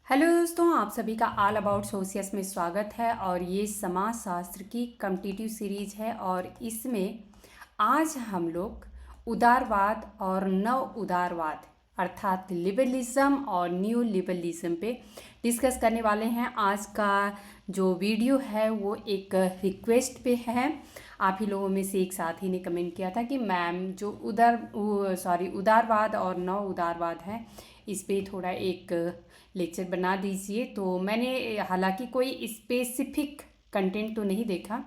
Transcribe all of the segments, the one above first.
Hello दोस्तों, आप सभी का ऑल अबाउट सोशियस में स्वागत है। और ये समाज शास्त्र की कॉम्पिटिटिव सीरीज है और इसमें आज हम लोग उदारवाद और नव उदारवाद अर्थात लिबरलिज्म और न्यू लिबरलिज्म पे डिस्कस करने वाले हैं। आज का जो वीडियो है वो एक रिक्वेस्ट पे है। आप ही लोगों में से एक साथी ने कमेंट किया था कि मैम जो उदारवाद और नव उदारवाद है इस पे थोड़ा एक लेक्चर बना दीजिए। तो मैंने हालांकि कोई स्पेसिफिक कंटेंट तो नहीं देखा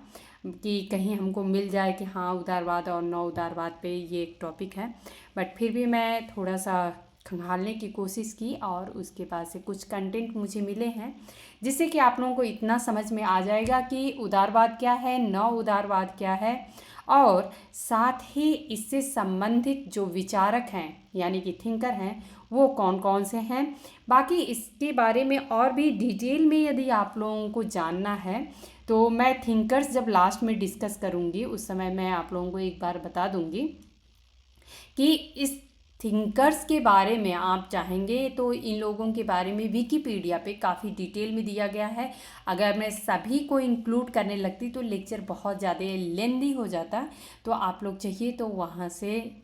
कि कहीं हमको मिल जाए कि हाँ उदारवाद और नव उदारवाद पे ये एक टॉपिक है, बट फिर भी मैं थोड़ा सा खंगालने की कोशिश की और उसके बाद से कुछ कंटेंट मुझे मिले हैं जिससे कि आप लोगों को इतना समझ में आ जाएगा कि उदारवाद क्या है, नव उदारवाद क्या है और साथ ही इससे संबंधित जो विचारक हैं यानी कि थिंकर हैं वो कौन कौन से हैं। बाकी इसके बारे में और भी डिटेल में यदि आप लोगों को जानना है तो मैं थिंकर्स जब लास्ट में डिस्कस करूँगी उस समय मैं आप लोगों को एक बार बता दूँगी कि इस थिंकर्स के बारे में आप चाहेंगे तो इन लोगों के बारे में विकिपीडिया पे काफ़ी डिटेल में दिया गया है। अगर मैं सभी को इंक्लूड करने लगती तो लेक्चर बहुत ज़्यादा लेंदी हो जाता, तो आप लोग चाहिए तो वहाँ से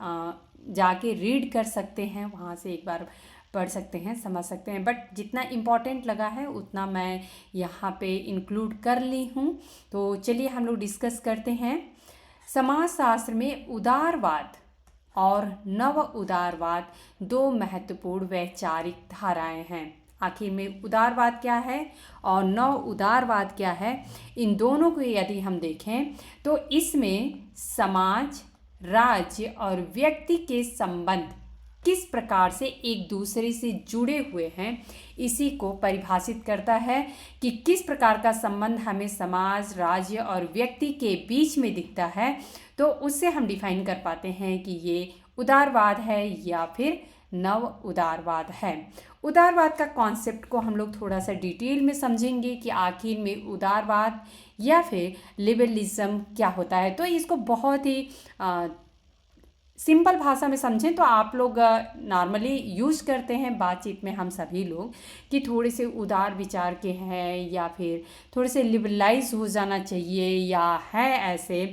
जाके रीड कर सकते हैं, वहाँ से एक बार पढ़ सकते हैं, समझ सकते हैं। बट जितना इम्पोर्टेंट लगा है उतना मैं यहाँ पे इंक्लूड कर ली हूँ। तो चलिए हम लोग डिस्कस करते हैं। समाजशास्त्र में उदारवाद और नव उदारवाद दो महत्वपूर्ण वैचारिक धाराएं हैं। आखिर में उदारवाद क्या है और नव उदारवाद क्या है, इन दोनों को यदि हम देखें तो इसमें समाज, राज्य और व्यक्ति के संबंध किस प्रकार से एक दूसरे से जुड़े हुए हैं इसी को परिभाषित करता है कि किस प्रकार का संबंध हमें समाज, राज्य और व्यक्ति के बीच में दिखता है, तो उससे हम डिफाइन कर पाते हैं कि ये उदारवाद है या फिर नव उदारवाद है। उदारवाद का कॉन्सेप्ट को हम लोग थोड़ा सा डिटेल में समझेंगे कि आखिर में उदारवाद या फिर लिबरलिज्म क्या होता है। तो इसको बहुत ही सिंपल भाषा में समझें तो आप लोग नॉर्मली यूज़ करते हैं बातचीत में हम सभी लोग कि थोड़े से उदार विचार के हैं या फिर थोड़े से लिबरलाइज हो जाना चाहिए या है ऐसे।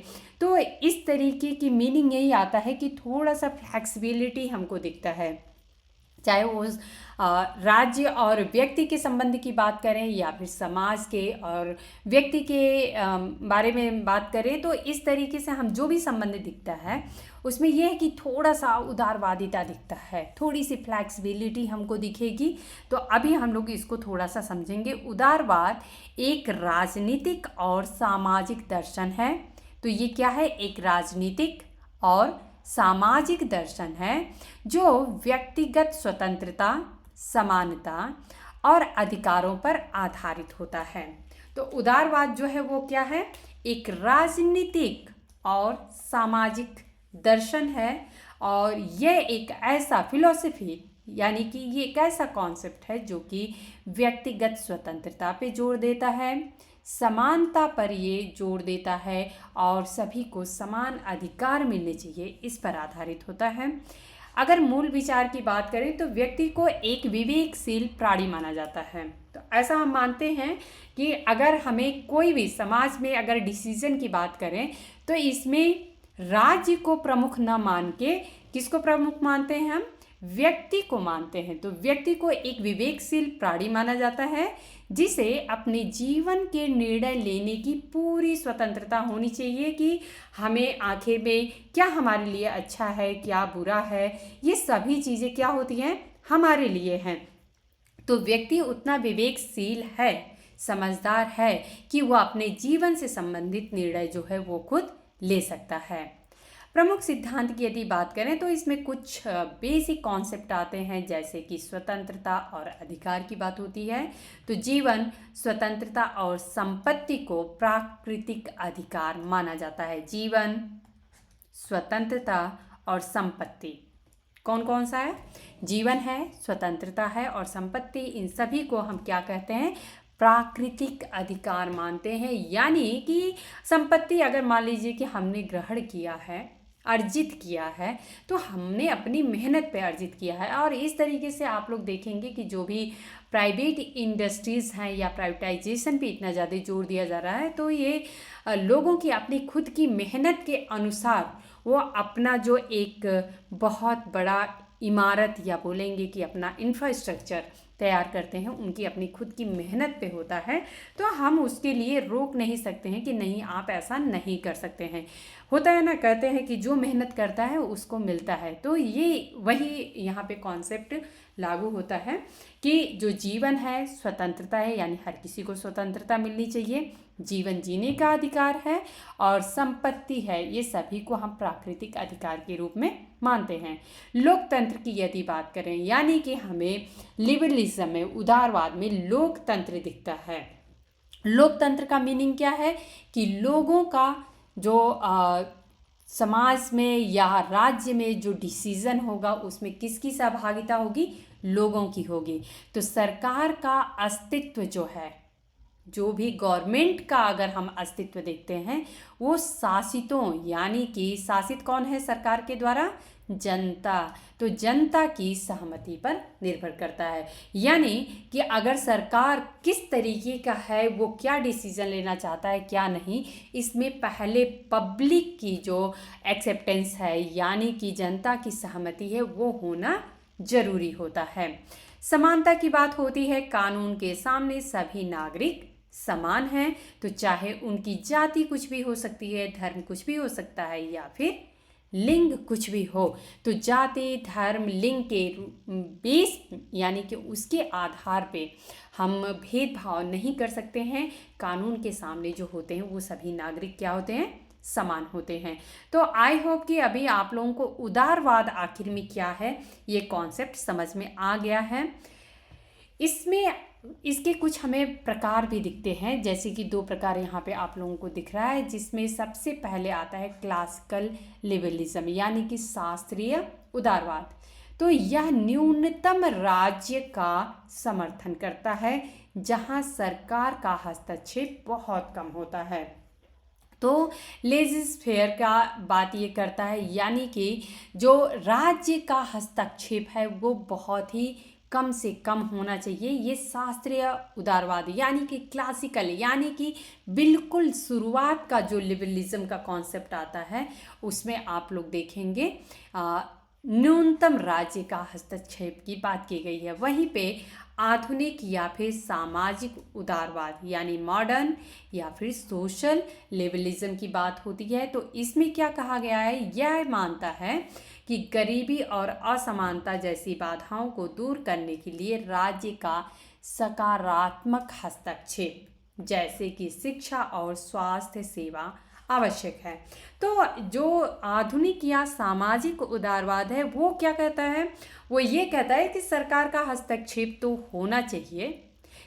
तो इस तरीके की मीनिंग यही आता है कि थोड़ा सा फ्लेक्सिबिलिटी हमको दिखता है, चाहे वो राज्य और व्यक्ति के संबंध की बात करें या फिर समाज के और व्यक्ति के बारे में बात करें। तो इस तरीके से हम जो भी संबंध दिखता है उसमें यह है कि थोड़ा सा उदारवादिता दिखता है, थोड़ी सी फ्लैक्सिबिलिटी हमको दिखेगी। तो अभी हम लोग इसको थोड़ा सा समझेंगे। उदारवाद एक राजनीतिक और सामाजिक दर्शन है। तो ये क्या है? एक राजनीतिक और सामाजिक दर्शन है जो व्यक्तिगत स्वतंत्रता, समानता और अधिकारों पर आधारित होता है। तो उदारवाद जो है वो क्या है? एक राजनीतिक और सामाजिक दर्शन है और यह एक ऐसा फिलॉसफी यानी कि ये एक ऐसा कॉन्सेप्ट है जो कि व्यक्तिगत स्वतंत्रता पे जोर देता है, समानता पर ये जोर देता है और सभी को समान अधिकार मिलने चाहिए, इस पर आधारित होता है। अगर मूल विचार की बात करें तो व्यक्ति को एक विवेकशील प्राणी माना जाता है। तो ऐसा हम मानते हैं कि अगर हमें कोई भी समाज में अगर डिसीजन की बात करें तो इसमें राज्य को प्रमुख न मान के किसको प्रमुख मानते हैं? हम व्यक्ति को मानते हैं। तो व्यक्ति को एक विवेकशील प्राणी माना जाता है जिसे अपने जीवन के निर्णय लेने की पूरी स्वतंत्रता होनी चाहिए कि हमें आखिर में क्या हमारे लिए अच्छा है, क्या बुरा है, ये सभी चीज़ें क्या होती हैं? हमारे लिए हैं। तो व्यक्ति उतना विवेकशील है, समझदार है कि वह अपने जीवन से संबंधित निर्णय जो है वो खुद ले सकता है। प्रमुख सिद्धांत की यदि बात करें तो इसमें कुछ बेसिक कॉन्सेप्ट आते हैं जैसे कि स्वतंत्रता और अधिकार की बात होती है। तो जीवन, स्वतंत्रता और संपत्ति को प्राकृतिक अधिकार माना जाता है। जीवन, स्वतंत्रता और संपत्ति कौन कौन सा है? जीवन है, स्वतंत्रता है और संपत्ति, इन सभी को हम क्या कहते हैं? प्राकृतिक अधिकार मानते हैं। यानी कि संपत्ति अगर मान लीजिए कि हमने ग्रहण किया है, अर्जित किया है, तो हमने अपनी मेहनत पे अर्जित किया है। और इस तरीके से आप लोग देखेंगे कि जो भी प्राइवेट इंडस्ट्रीज़ हैं या प्राइवेटाइजेशन पे इतना ज़्यादा जोर दिया जा रहा है, तो ये लोगों की अपनी खुद की मेहनत के अनुसार वो अपना जो एक बहुत बड़ा इमारत या बोलेंगे कि अपना इंफ्रास्ट्रक्चर तैयार करते हैं, उनकी अपनी खुद की मेहनत पे होता है। तो हम उसके लिए रोक नहीं सकते हैं कि नहीं आप ऐसा नहीं कर सकते हैं। होता है ना, कहते हैं कि जो मेहनत करता है उसको मिलता है। तो ये वही यहाँ पे कॉन्सेप्ट लागू होता है कि जो जीवन है स्वतंत्रता है, यानी हर किसी को स्वतंत्रता मिलनी चाहिए, जीवन जीने का अधिकार है, और संपत्ति है, ये सभी को हम प्राकृतिक अधिकार के रूप में मानते हैं। लोकतंत्र की यदि बात करें, यानी कि हमें लिबरलिज्म में, उदारवाद में लोकतंत्र दिखता है। लोकतंत्र का मीनिंग क्या है कि लोगों का जो समाज में या राज्य में जो डिसीजन होगा उसमें किसकी सहभागिता होगी, लोगों की होगी। तो सरकार का अस्तित्व जो है, जो भी गवर्नमेंट का अगर हम अस्तित्व देखते हैं, वो शासितों, यानी कि शासित कौन है सरकार के द्वारा, जनता। तो जनता की सहमति पर निर्भर करता है, यानी कि अगर सरकार किस तरीके का है, वो क्या डिसीजन लेना चाहता है क्या नहीं, इसमें पहले पब्लिक की जो एक्सेप्टेंस है, यानी कि जनता की सहमति है, वो होना जरूरी होता है। समानता की बात होती है, कानून के सामने सभी नागरिक समान हैं। तो चाहे उनकी जाति कुछ भी हो सकती है, धर्म कुछ भी हो सकता है, या फिर लिंग कुछ भी हो, तो जाति धर्म लिंग के बेस यानी कि उसके आधार पे हम भेदभाव नहीं कर सकते हैं। कानून के सामने जो होते हैं वो सभी नागरिक क्या होते हैं, समान होते हैं। तो आई होप कि अभी आप लोगों को उदारवाद आखिर में क्या है ये कॉन्सेप्ट समझ में आ गया है। इसमें इसके कुछ हमें प्रकार भी दिखते हैं, जैसे कि 2 प्रकार यहाँ पे आप लोगों को दिख रहा है, जिसमें सबसे पहले आता है क्लासिकल लिबरलिज्म, यानी कि शास्त्रीय उदारवाद। तो यह न्यूनतम राज्य का समर्थन करता है, जहाँ सरकार का हस्तक्षेप बहुत कम होता है। तो लेजिस्फेयर का बात ये करता है, यानी कि जो राज्य का हस्तक्षेप है वो बहुत ही कम से कम होना चाहिए। ये शास्त्रीय उदारवाद यानी कि क्लासिकल, यानी कि बिल्कुल शुरुआत का जो लिबरलिज्म का कॉन्सेप्ट आता है उसमें आप लोग देखेंगे न्यूनतम राज्य का हस्तक्षेप की बात की गई है। वहीं पे आधुनिक या फिर सामाजिक उदारवाद यानी मॉडर्न या फिर सोशल लिबरलिज्म की बात होती है। तो इसमें क्या कहा गया है, यह मानता है कि गरीबी और असमानता जैसी बाधाओं को दूर करने के लिए राज्य का सकारात्मक हस्तक्षेप, जैसे कि शिक्षा और स्वास्थ्य सेवा आवश्यक है। तो जो आधुनिक या सामाजिक उदारवाद है वो क्या कहता है, वो ये कहता है कि सरकार का हस्तक्षेप तो होना चाहिए,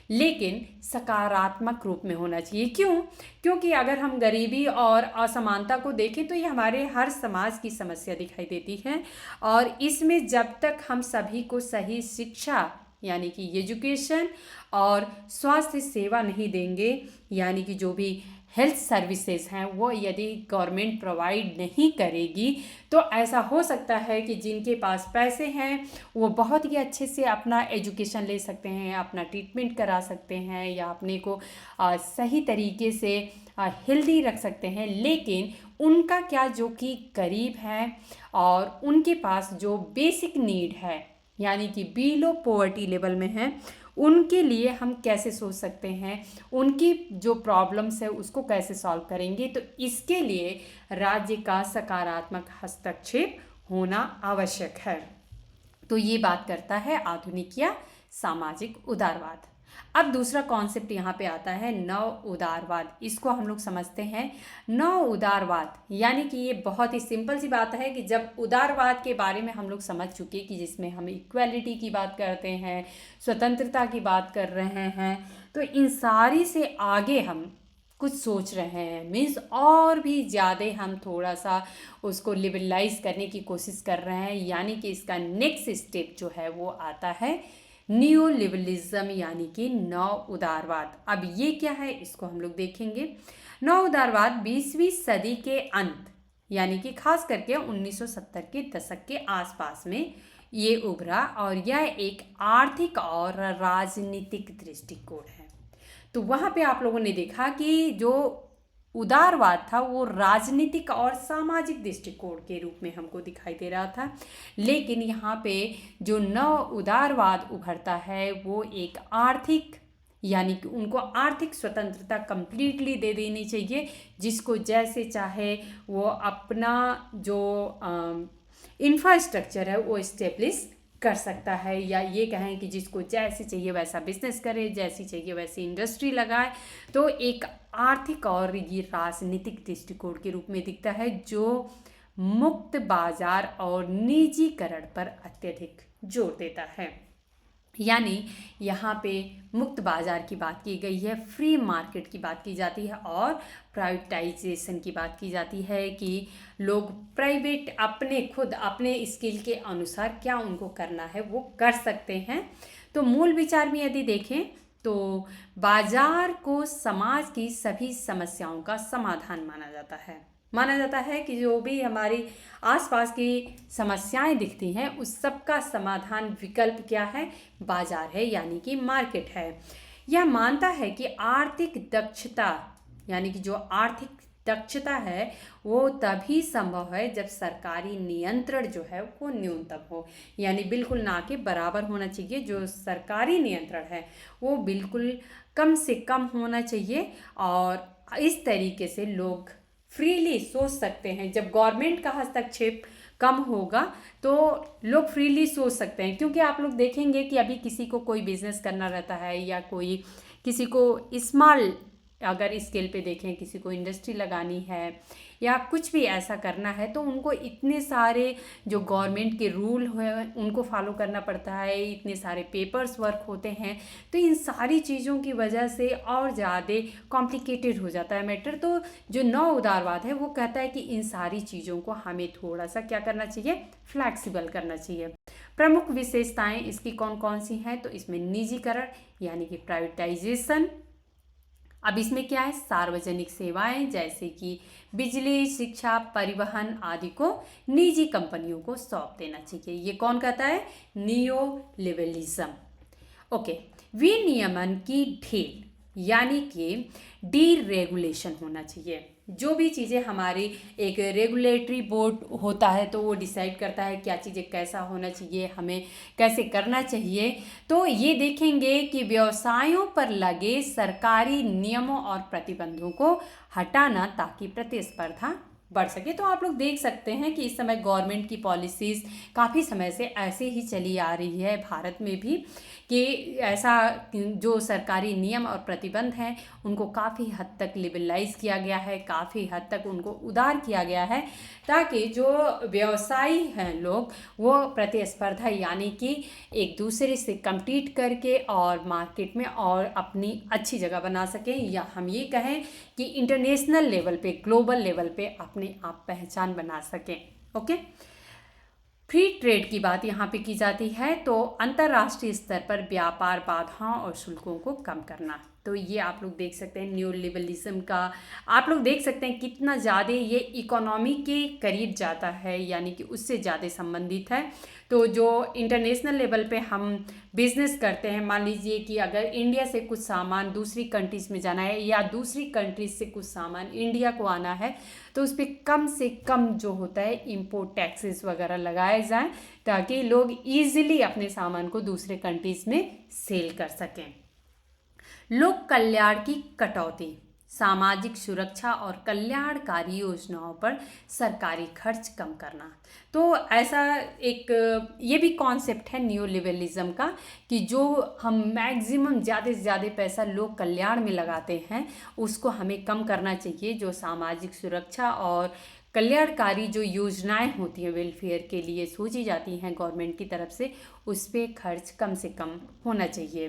लेकिन सकारात्मक रूप में होना चाहिए। क्यों? क्योंकि अगर हम गरीबी और असमानता को देखें तो ये हमारे हर समाज की समस्या दिखाई देती है, और इसमें जब तक हम सभी को सही शिक्षा यानी कि एजुकेशन और स्वास्थ्य सेवा नहीं देंगे, यानी कि जो भी हेल्थ सर्विसेज हैं वो यदि गवर्नमेंट प्रोवाइड नहीं करेगी, तो ऐसा हो सकता है कि जिनके पास पैसे हैं वो बहुत ही अच्छे से अपना एजुकेशन ले सकते हैं, अपना ट्रीटमेंट करा सकते हैं, या अपने को सही तरीके से हेल्दी रख सकते हैं। लेकिन उनका क्या, जो कि गरीब हैं और उनके पास जो बेसिक नीड है यानी कि बिलो पॉवर्टी लेवल में है, उनके लिए हम कैसे सोच सकते हैं, उनकी जो प्रॉब्लम्स है उसको कैसे सॉल्व करेंगे। तो इसके लिए राज्य का सकारात्मक हस्तक्षेप होना आवश्यक है। तो ये बात करता है आधुनिक या सामाजिक उदारवाद। अब दूसरा कॉन्सेप्ट यहाँ पे आता है नव उदारवाद। इसको हम लोग समझते हैं। नव उदारवाद यानी कि ये बहुत ही सिंपल सी बात है कि जब उदारवाद के बारे में हम लोग समझ चुके कि जिसमें हम इक्वालिटी की बात करते हैं, स्वतंत्रता की बात कर रहे हैं, तो इन सारी से आगे हम कुछ सोच रहे हैं, मीन्स और भी ज़्यादा हम थोड़ा सा उसको लिबरलाइज करने की कोशिश कर रहे हैं। यानी कि इसका नेक्स्ट स्टेप जो है वो आता है न्यू लिबरलिज्म यानी कि नव उदारवाद। अब ये क्या है इसको हम लोग देखेंगे। नव उदारवाद 20वीं सदी के अंत यानी कि खास करके 1970 के दशक के आसपास में ये उभरा और यह एक आर्थिक और राजनीतिक दृष्टिकोण है। तो वहाँ पे आप लोगों ने देखा कि जो उदारवाद था वो राजनीतिक और सामाजिक दृष्टिकोण के रूप में हमको दिखाई दे रहा था, लेकिन यहाँ पे जो नव उदारवाद उभरता है वो एक आर्थिक, यानी कि उनको आर्थिक स्वतंत्रता कंप्लीटली दे देनी चाहिए, जिसको जैसे चाहे वो अपना जो इंफ्रास्ट्रक्चर है वो इस्टेब्लिश कर सकता है, या ये कहें कि जिसको जैसे चाहिए वैसा बिजनेस करे, जैसी चाहिए वैसी इंडस्ट्री लगाए। तो एक आर्थिक और ये राजनीतिक दृष्टिकोण के रूप में दिखता है जो मुक्त बाजार और निजीकरण पर अत्यधिक जोर देता है। यानी यहाँ पे मुक्त बाज़ार की बात की गई है, फ्री मार्केट की बात की जाती है और प्राइवेटाइजेशन की बात की जाती है कि लोग प्राइवेट अपने खुद अपने स्किल के अनुसार क्या उनको करना है वो कर सकते हैं। तो मूल विचार में यदि देखें तो बाजार को समाज की सभी समस्याओं का समाधान माना जाता है कि जो भी हमारी आसपास की समस्याएं दिखती हैं उस सब का समाधान विकल्प क्या है, बाजार है, यानी कि मार्केट है। यह मानता है कि आर्थिक दक्षता, यानी कि जो आर्थिक दक्षता है वो तभी संभव है जब सरकारी नियंत्रण जो है वो न्यूनतम हो, यानी बिल्कुल ना के बराबर होना चाहिए। जो सरकारी नियंत्रण है वो बिल्कुल कम से कम होना चाहिए और इस तरीके से लोग फ्रीली सोच सकते हैं। जब गवर्नमेंट का हस्तक्षेप कम होगा तो लोग फ्रीली सोच सकते हैं, क्योंकि आप लोग देखेंगे कि अभी किसी को कोई बिजनेस करना रहता है या कोई किसी को स्मॉल, अगर स्केल पे देखें किसी को इंडस्ट्री लगानी है या कुछ भी ऐसा करना है तो उनको इतने सारे जो गवर्नमेंट के रूल हैं उनको फॉलो करना पड़ता है, इतने सारे पेपर्स वर्क होते हैं, तो इन सारी चीज़ों की वजह से और ज़्यादा कॉम्प्लिकेटेड हो जाता है मैटर। तो जो नव उदारवाद है वो कहता है कि इन सारी चीज़ों को हमें थोड़ा सा क्या करना चाहिए, फ्लैक्सिबल करना चाहिए। प्रमुख विशेषताएं इसकी कौन कौन सी हैं, तो इसमें निजीकरण यानी कि प्राइवेटाइजेशन। अब इसमें क्या है, सार्वजनिक सेवाएं जैसे कि बिजली, शिक्षा, परिवहन आदि को निजी कंपनियों को सौंप देना चाहिए। ये कौन कहता है, नियो लिबरलिज्म। ओके, विनियमन की ढील यानी कि डीरेगुलेशन होना चाहिए। जो भी चीज़ें हमारी एक रेगुलेटरी बोर्ड होता है तो वो डिसाइड करता है क्या चीज़ें कैसा होना चाहिए, हमें कैसे करना चाहिए। तो ये देखेंगे कि व्यवसायों पर लगे सरकारी नियमों और प्रतिबंधों को हटाना ताकि प्रतिस्पर्धा बढ़ सके। तो आप लोग देख सकते हैं कि इस समय गवर्नमेंट की पॉलिसीज़ काफ़ी समय से ऐसे ही चली आ रही है भारत में भी, कि ऐसा जो सरकारी नियम और प्रतिबंध हैं उनको काफ़ी हद तक लिबरलाइज किया गया है, काफ़ी हद तक उनको उदार किया गया है, ताकि जो व्यवसायी हैं लोग वो प्रतिस्पर्धा यानी कि एक दूसरे से कम्पीट करके और मार्केट में और अपनी अच्छी जगह बना सकें, या हम ये कहें कि इंटरनेशनल लेवल पे, ग्लोबल लेवल पे अपने आप पहचान बना सकें। ओके, फ्री ट्रेड की बात यहाँ पे की जाती है, तो अंतर्राष्ट्रीय स्तर पर व्यापार बाधाओं और शुल्कों को कम करना। तो ये आप लोग देख सकते हैं न्यू लिबरलिज्म का, आप लोग देख सकते हैं कितना ज़्यादा ये इकोनॉमी के करीब जाता है, यानी कि उससे ज़्यादा संबंधित है। तो जो इंटरनेशनल लेवल पे हम बिजनेस करते हैं, मान लीजिए कि अगर इंडिया से कुछ सामान दूसरी कंट्रीज़ में जाना है या दूसरी कंट्रीज से कुछ सामान इंडिया को आना है, तो उस पर कम से कम जो होता है इम्पोर्ट टैक्सेस वगैरह लगाए जाएं, ताकि लोग ईजिली अपने सामान को दूसरे कंट्रीज़ में सेल कर सकें। लोक कल्याण की कटौती, सामाजिक सुरक्षा और कल्याणकारी योजनाओं पर सरकारी खर्च कम करना। तो ऐसा एक ये भी कॉन्सेप्ट है न्यू लिबरलिज्म का, कि जो हम मैक्सिमम ज़्यादा से ज़्यादा पैसा लोक कल्याण में लगाते हैं उसको हमें कम करना चाहिए। जो सामाजिक सुरक्षा और कल्याणकारी जो योजनाएं होती हैं वेलफेयर के लिए सोची जाती हैं गवर्नमेंट की तरफ से, उस पर खर्च कम से कम होना चाहिए।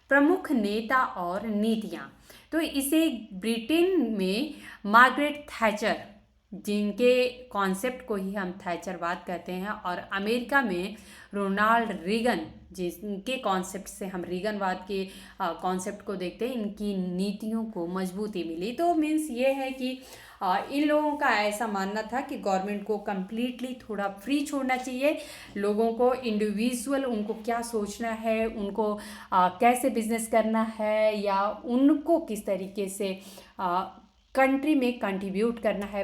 प्रमुख नेता और नीतियाँ, तो इसे ब्रिटेन में मार्गरेट थैचर जिनके कॉन्सेप्ट को ही हम थैचरवाद कहते हैं, और अमेरिका में रोनाल्ड रीगन, जिनके कॉन्सेप्ट से हम रीगनवाद के कॉन्सेप्ट को देखते हैं, इनकी नीतियों को मजबूती मिली। तो मीन्स ये है कि इन लोगों का ऐसा मानना था कि गवर्नमेंट को कम्प्लीटली थोड़ा फ्री छोड़ना चाहिए, लोगों को इंडिविजुअल उनको क्या सोचना है, उनको कैसे बिजनेस करना है, या उनको किस तरीके से कंट्री में कंट्रीब्यूट करना है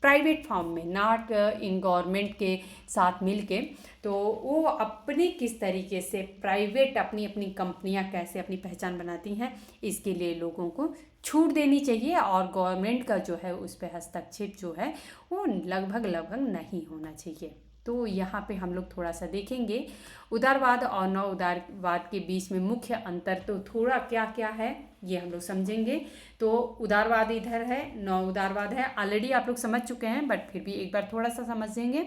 प्राइवेट फॉर्म में, नॉट इन गवर्नमेंट के साथ मिलके। तो वो अपनी किस तरीके से प्राइवेट अपनी अपनी कंपनियां कैसे अपनी पहचान बनाती हैं, इसके लिए लोगों को छूट देनी चाहिए, और गवर्नमेंट का जो है उस पर हस्तक्षेप जो है वो लगभग नहीं होना चाहिए। तो यहाँ पे हम लोग थोड़ा सा देखेंगे उदारवाद और नव उदारवाद के बीच में मुख्य अंतर तो थोड़ा क्या क्या है ये हम लोग समझेंगे। तो उदारवाद इधर है, नव उदारवाद है, ऑलरेडी आप लोग समझ चुके हैं, बट फिर भी एक बार थोड़ा सा समझेंगे।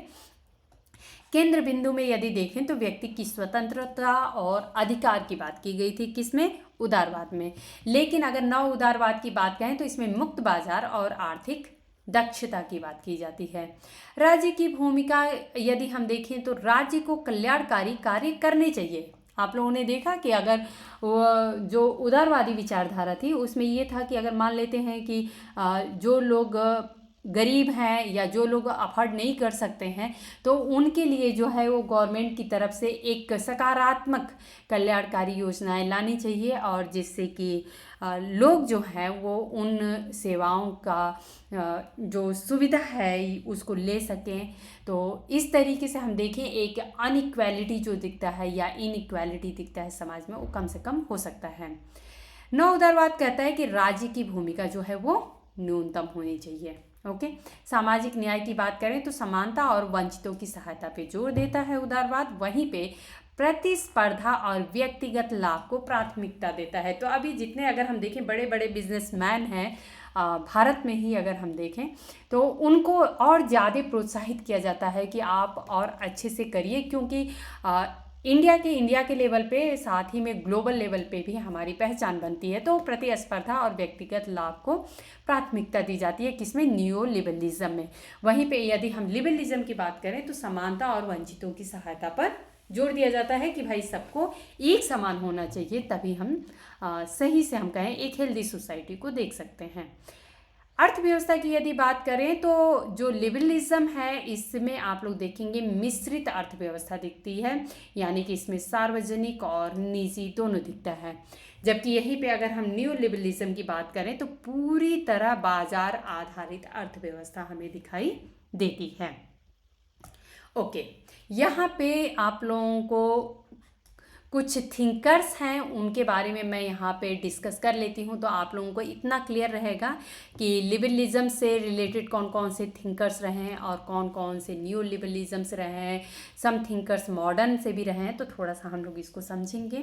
केंद्र बिंदु में यदि देखें तो व्यक्ति की स्वतंत्रता और अधिकार की बात की गई थी, किसमें? उदारवाद में। लेकिन अगर नव उदारवाद की बात कहें तो इसमें मुक्त बाजार और आर्थिक दक्षता की बात की जाती है। राज्य की भूमिका यदि हम देखें तो राज्य को कल्याणकारी कार्य करने चाहिए। आप लोगों ने देखा कि अगर वो जो उदारवादी विचारधारा थी उसमें ये था कि अगर मान लेते हैं कि जो लोग गरीब हैं या जो लोग अफोर्ड नहीं कर सकते हैं, तो उनके लिए जो है वो गवर्नमेंट की तरफ से एक सकारात्मक कल्याणकारी योजनाएं लानी चाहिए, और जिससे कि लोग जो हैं वो उन सेवाओं का जो सुविधा है उसको ले सकें। तो इस तरीके से हम देखें एक अनइक्वालिटी जो दिखता है या इनइक्वालिटी दिखता है समाज में, वो कम से कम हो सकता है। नव उदारवाद कहता है कि राज्य की भूमिका जो है वो न्यूनतम होनी चाहिए। ओके, सामाजिक न्याय की बात करें तो समानता और वंचितों की सहायता पे जोर देता है उदारवाद, वहीं पे प्रतिस्पर्धा और व्यक्तिगत लाभ को प्राथमिकता देता है। तो अभी जितने अगर हम देखें बड़े बड़े बिजनेसमैन हैं भारत में ही अगर हम देखें तो उनको और ज़्यादा प्रोत्साहित किया जाता है कि आप और अच्छे से करिए, क्योंकि इंडिया के लेवल पे साथ ही में ग्लोबल लेवल पे भी हमारी पहचान बनती है। तो प्रतिस्पर्धा और व्यक्तिगत लाभ को प्राथमिकता दी जाती है, किसमें? नियो लिबरलिज्म में। वहीं पे यदि हम लिबरलिज्म की बात करें तो समानता और वंचितों की सहायता पर जोर दिया जाता है कि भाई सबको एक समान होना चाहिए, तभी हम सही से हम कहें एक हेल्दी सोसाइटी को देख सकते हैं। अर्थव्यवस्था की यदि बात करें तो जो लिबरलिज्म है इसमें आप लोग देखेंगे मिश्रित अर्थव्यवस्था दिखती है, यानी कि इसमें सार्वजनिक और निजी दोनों दिखता है। जबकि यहीं पे अगर हम न्यू लिबरलिज्म की बात करें तो पूरी तरह बाजार आधारित अर्थव्यवस्था हमें दिखाई देती है। ओके, यहाँ पे आप लोगों को कुछ थिंकर्स हैं उनके बारे में मैं यहाँ पे डिस्कस कर लेती हूँ, तो आप लोगों को इतना क्लियर रहेगा कि लिबरलिज्म से रिलेटेड कौन कौन से थिंकर्स रहे हैं और कौन कौन से न्यू लिबरलिज्म से रहे हैं, सम थिंकर्स मॉडर्न से भी रहे हैं। तो थोड़ा सा हम लोग इसको समझेंगे।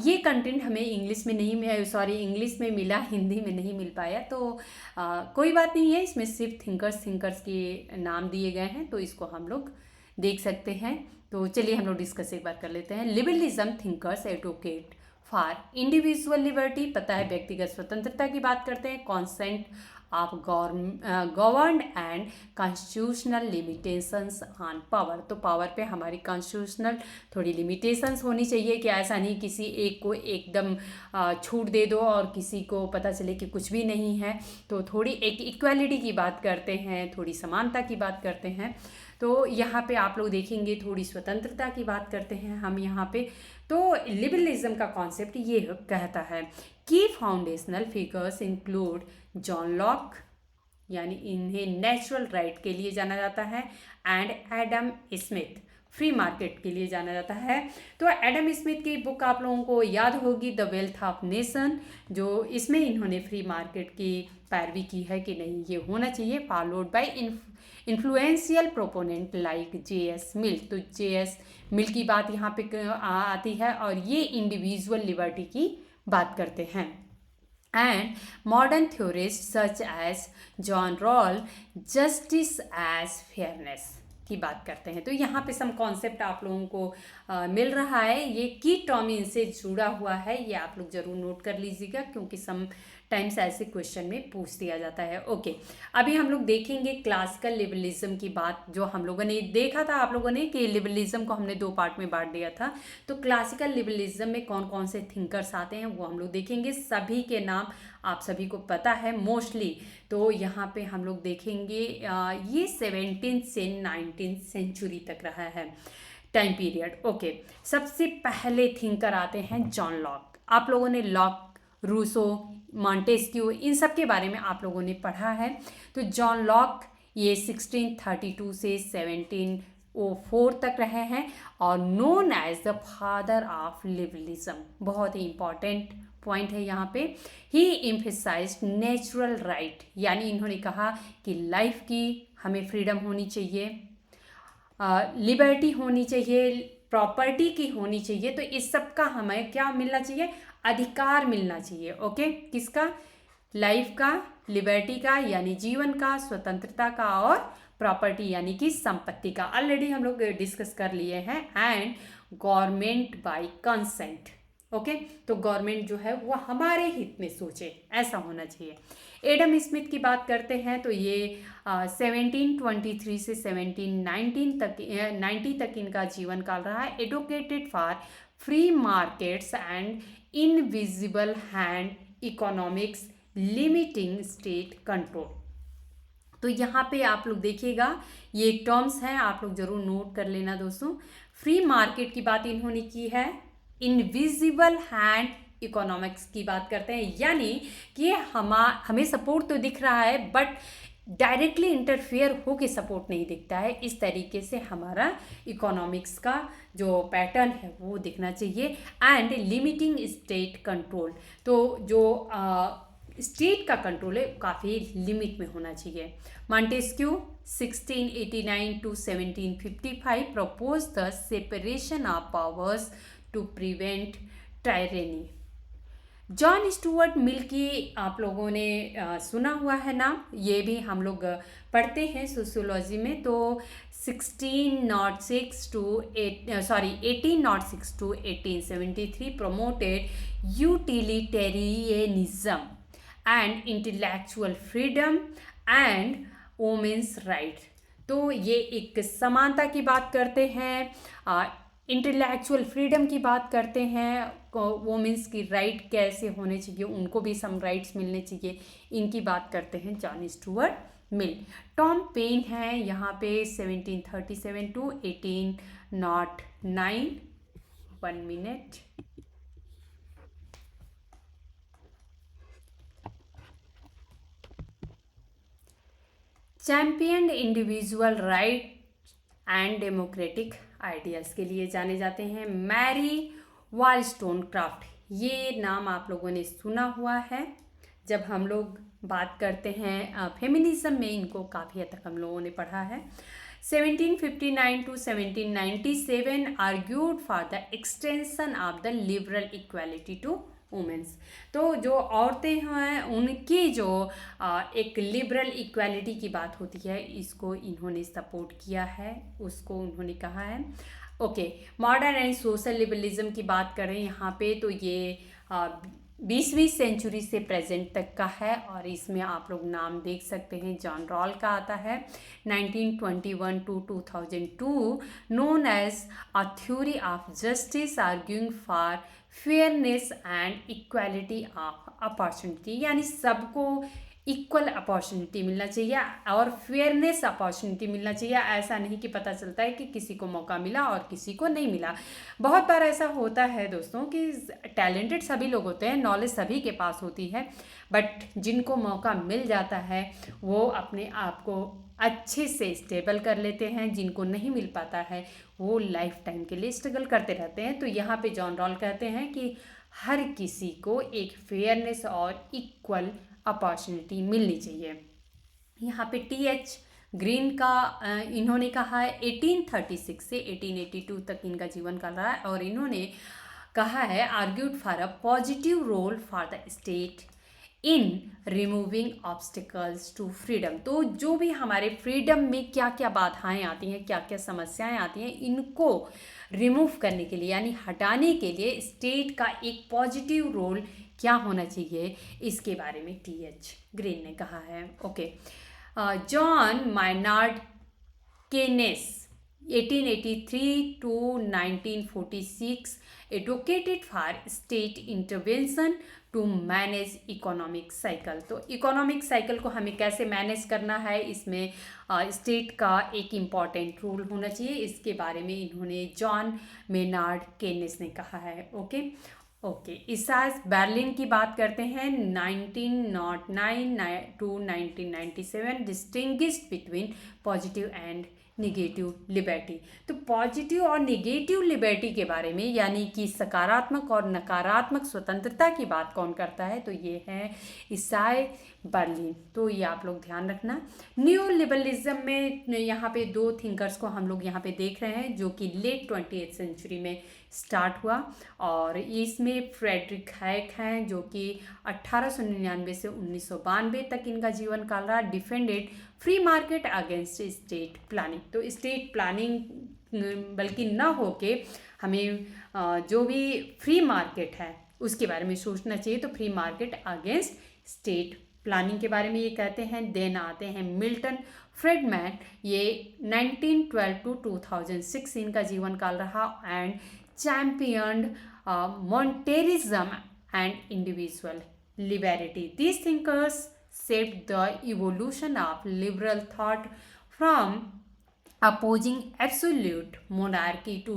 ये कंटेंट हमें इंग्लिश में इंग्लिश में मिला, हिंदी में नहीं मिल पाया, तो कोई बात नहीं है, इसमें सिर्फ थिंकर्स के नाम दिए गए हैं, तो इसको हम लोग देख सकते हैं। तो चलिए हम लोग डिस्कस एक बार कर लेते हैं। Liberalism thinkers advocate for individual liberty, पता है व्यक्तिगत स्वतंत्रता की बात करते हैं। Consent of govern and constitutional limitations on power, तो पावर पे हमारी कॉन्स्टिट्यूशनल थोड़ी लिमिटेशंस होनी चाहिए कि ऐसा नहीं किसी एक को एकदम छूट दे दो और किसी को पता चले कि कुछ भी नहीं है। तो थोड़ी एक इक्वालिटी की बात करते हैं, थोड़ी समानता की बात करते हैं। तो यहाँ पे आप लोग देखेंगे थोड़ी स्वतंत्रता की बात करते हैं हम यहाँ पे। तो लिबरलिज्म का कॉन्सेप्ट ये कहता है कि foundational figures include John Locke, यानी इन्हें नेचुरल राइट के लिए जाना जाता है, and Adam Smith free market के लिए जाना जाता है। तो एडम स्मिथ की बुक आप लोगों को याद होगी द वेल्थ ऑफ नेशन, जो इसमें इन्होंने फ्री मार्केट की पैरवी की है कि नहीं ये होना चाहिए, followed by influential proponent like J S. Mill. तो जे.एस. मिल की बात यहाँ पे आती है और ये इंडिविजुअल लिबर्टी की बात करते हैं। And modern theorist such as John Rawls justice as fairness, की बात करते हैं। तो यहाँ पे सम कॉन्सेप्ट आप लोगों को मिल रहा है, ये की टर्म इनसे जुड़ा हुआ है, ये आप लोग जरूर नोट कर लीजिएगा क्योंकि सम टाइम्स ऐसे क्वेश्चन में पूछ दिया जाता है। ओके, अभी हम लोग देखेंगे क्लासिकल लिबरलिज्म की बात। जो हम लोगों ने देखा था आप लोगों ने कि लिबरलिज्म को हमने 2 पार्ट में बांट दिया था, तो क्लासिकल लिबरलिज्म में कौन कौन से थिंकर्स आते हैं वो हम लोग देखेंगे। सभी के नाम आप सभी को पता है मोस्टली। तो यहाँ पे हम लोग देखेंगे ये 17th से 19th सेंचुरी तक रहा है टाइम पीरियड। ओके, सबसे पहले थिंकर आते हैं जॉन लॉक। आप लोगों ने लॉक, रूसो, मॉन्टेस्क्यू इन सब के बारे में आप लोगों ने पढ़ा है। तो जॉन लॉक ये 1632 से 1704 तक रहे हैं और known as the father of liberalism. बहुत ही इंपॉर्टेंट पॉइंट है यहाँ पे। ही एम्फेसाइज्ड नेचुरल राइट, यानी इन्होंने कहा कि लाइफ की हमें फ्रीडम होनी चाहिए, लिबर्टी होनी चाहिए, प्रॉपर्टी की होनी चाहिए। तो इस सब का हमें क्या मिलना चाहिए, अधिकार मिलना चाहिए। ओके, किसका, लाइफ का, लिबर्टी का यानी जीवन का, स्वतंत्रता का, और प्रॉपर्टी यानी कि संपत्ति का। ऑलरेडी हम लोग डिस्कस कर लिए हैं। And government by consent. Okay, तो गवर्नमेंट जो है वो हमारे हित में सोचे, ऐसा होना चाहिए। एडम स्मिथ की बात करते हैं तो ये 1723 से 1790 तक इनका जीवन काल रहा है। Advocated for free markets and invisible hand economics limiting state control. तो यहाँ पे आप लोग देखिएगा ये टर्म्स हैं, आप लोग जरूर नोट कर लेना दोस्तों। फ्री मार्केट की बात इन्होंने की है, इनविजिबल हैंड इकोनॉमिक्स की बात करते हैं, यानी कि हमें सपोर्ट तो दिख रहा है बट डायरेक्टली इंटरफेयर हो के सपोर्ट नहीं दिखता है। इस तरीके से हमारा इकोनॉमिक्स का जो पैटर्न है वो दिखना चाहिए। एंड लिमिटिंग स्टेट कंट्रोल, तो जो स्टेट का कंट्रोल है काफ़ी लिमिट में होना चाहिए। Montesquieu 1689 to 1755 propose the separation of powers to prevent tyranny. John Stuart Mill की आप लोगों ने सुना हुआ है नाम, ये भी हम लोग पढ़ते हैं सोशियोलॉजी में। तो 1806 to 1873 promoted utilitarianism and intellectual freedom and women's right। तो ये एक समानता की बात करते हैं, इंटेलेक्चुअल फ्रीडम की बात करते हैं, वोमेंस की राइट कैसे होने चाहिए, उनको भी सम राइट्स मिलने चाहिए, इनकी बात करते हैं John Stuart Mill. Tom Paine है यहाँ पे 1737 to 1809। 1 minute. Champion individual right and democratic ideals के लिए जाने जाते हैं। मैरी वॉलस्टोनक्राफ्ट, ये नाम आप लोगों ने सुना हुआ है। जब हम लोग बात करते हैं फेमिनिज्म में, इनको काफ़ी हद तक हम लोगों ने पढ़ा है। 1759 to 1797 argued for the extension of the liberal equality to womens. तो जो औरतें हैं उनकी जो एक लिबरल इक्वालिटी की बात होती है, इसको इन्होंने सपोर्ट किया है, उसको उन्होंने कहा है। Okay, modern and social liberalism की बात करें यहाँ पे तो ये 20वीं सेंचुरी से प्रेजेंट तक का है और इसमें आप लोग नाम देख सकते हैं। जॉन रॉल का आता है 1921 to 2002, known as a theory of justice arguing for fairness and equality of opportunity, यानी सबको इक्वल अपॉर्चुनिटी मिलना चाहिए और फेयरनेस अपॉर्चुनिटी मिलना चाहिए। ऐसा नहीं कि पता चलता है कि किसी को मौका मिला और किसी को नहीं मिला। बहुत बार ऐसा होता है दोस्तों कि टैलेंटेड सभी लोग होते हैं, नॉलेज सभी के पास होती है, बट जिनको मौका मिल जाता है वो अपने आप को अच्छे से स्टेबल कर लेते हैं, जिनको नहीं मिल पाता है वो लाइफ टाइम के लिए स्ट्रगल करते रहते हैं। तो यहाँ पे जॉन रॉल कहते हैं कि हर किसी को एक फेयरनेस और इक्वल अपॉर्चुनिटी मिलनी चाहिए। यहाँ पे टी.एच. ग्रीन का इन्होंने कहा है 1836 से 1882 तक इनका जीवन काल रहा है और इन्होंने कहा है argued for a positive role for the state in removing obstacles to freedom. तो जो भी हमारे फ्रीडम में क्या क्या बाधाएं आती हैं, क्या क्या समस्याएं आती हैं, इनको रिमूव करने के लिए यानी हटाने के लिए स्टेट का एक पॉजिटिव रोल क्या होना चाहिए, इसके बारे में टी.एच. ग्रीन ने कहा है। Okay, John Maynard Keynes 1883 to 1946 advocated for state intervention to manage economic cycle. तो इकोनॉमिक साइकिल को हमें कैसे मैनेज करना है, इसमें स्टेट का एक इम्पॉर्टेंट रोल होना चाहिए, इसके बारे में इन्होंने जॉन मेनार्ड केनेस ने कहा है। ओके, इसास बर्लिन की बात करते हैं। 1909 to 1997 distinguished between positive and negative liberty. तो पॉजिटिव और निगेटिव लिबर्टी के बारे में यानी कि सकारात्मक और नकारात्मक स्वतंत्रता की बात कौन करता है, तो ये है इसाई बर्लिन। तो ये आप लोग ध्यान रखना। न्यू लिबरलिज्म में यहाँ पे दो थिंकर्स को हम लोग यहाँ पे देख रहे हैं जो कि लेट 20th सेंचुरी में स्टार्ट हुआ, और इसमें फ्रेडरिक हैक हैं जो कि 1899 से 1992 तक इनका जीवन काल रहा। Defended free market against state planning. तो स्टेट प्लानिंग बल्कि ना होके हमें जो भी फ्री मार्केट है उसके बारे में सोचना चाहिए। तो free market against state planning के बारे में ये कहते हैं। देन आते हैं मिल्टन फ्रेडमैन, ये 1912 to 2006 इनका जीवन काल रहा, and championed monetarism and individual liberty. These thinkers shaped the evolution of liberal thought from opposing absolute monarchy to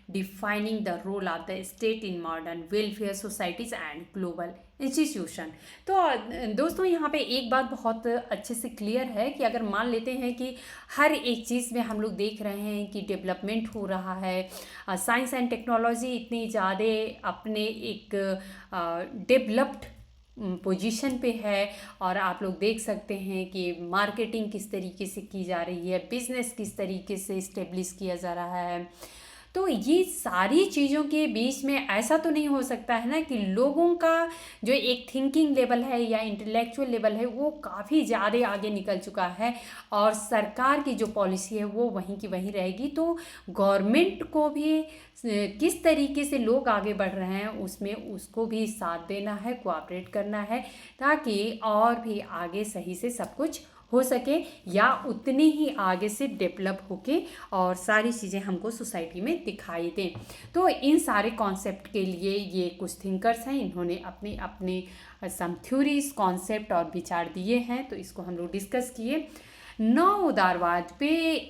defining the role of the state in modern welfare societies and global institution। तो दोस्तों यहाँ पे एक बात बहुत अच्छे से clear है कि अगर मान लेते हैं कि हर एक चीज़ में हम लोग देख रहे हैं कि डेवलपमेंट हो रहा है, साइंस एंड टेक्नोलॉजी इतनी ज़्यादा अपने एक डेवलप्ड पोजीशन पे है, और आप लोग देख सकते हैं कि मार्केटिंग किस तरीके से की जा रही है, बिजनेस किस तरीके से इस्टेब्लिश किया जा रहा है। तो ये सारी चीज़ों के बीच में ऐसा तो नहीं हो सकता है ना कि लोगों का जो एक थिंकिंग लेवल है या इंटेलेक्चुअल लेवल है वो काफ़ी ज़्यादा आगे निकल चुका है, और सरकार की जो पॉलिसी है वो वहीं की वहीं रहेगी। तो गवर्नमेंट को भी किस तरीके से लोग आगे बढ़ रहे हैं उसमें उसको भी साथ देना है, कोऑपरेट करना है, ताकि और भी आगे सही से सब कुछ हो सके या उतनी ही आगे से डेवलप होके और सारी चीज़ें हमको सोसाइटी में दिखाई दें। तो इन सारे कॉन्सेप्ट के लिए ये कुछ थिंकर्स हैं, इन्होंने अपने अपने सम थ्योरीज, कॉन्सेप्ट और विचार दिए हैं, तो इसको हम लोग डिस्कस किए। नौ उदारवाद पे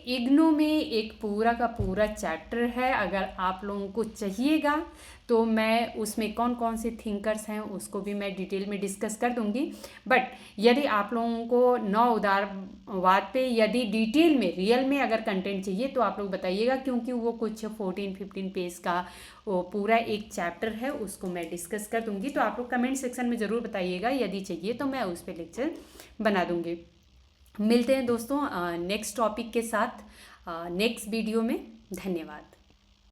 इग्नू में एक पूरा का पूरा चैप्टर है, अगर आप लोगों को चाहिएगा तो मैं उसमें कौन कौन से थिंकर्स हैं उसको भी मैं डिटेल में डिस्कस कर दूंगी। बट यदि आप लोगों को नौ उदारवाद पे यदि डिटेल में रियल में अगर कंटेंट चाहिए तो आप लोग बताइएगा, क्योंकि वो कुछ 14-15 पेज का वो पूरा एक चैप्टर है, उसको मैं डिस्कस कर दूंगी। तो आप लोग कमेंट सेक्शन में ज़रूर बताइएगा, यदि चाहिए तो मैं उस पर लेक्चर बना दूंगी। मिलते हैं दोस्तों नेक्स्ट टॉपिक के साथ नेक्स्ट वीडियो में। धन्यवाद।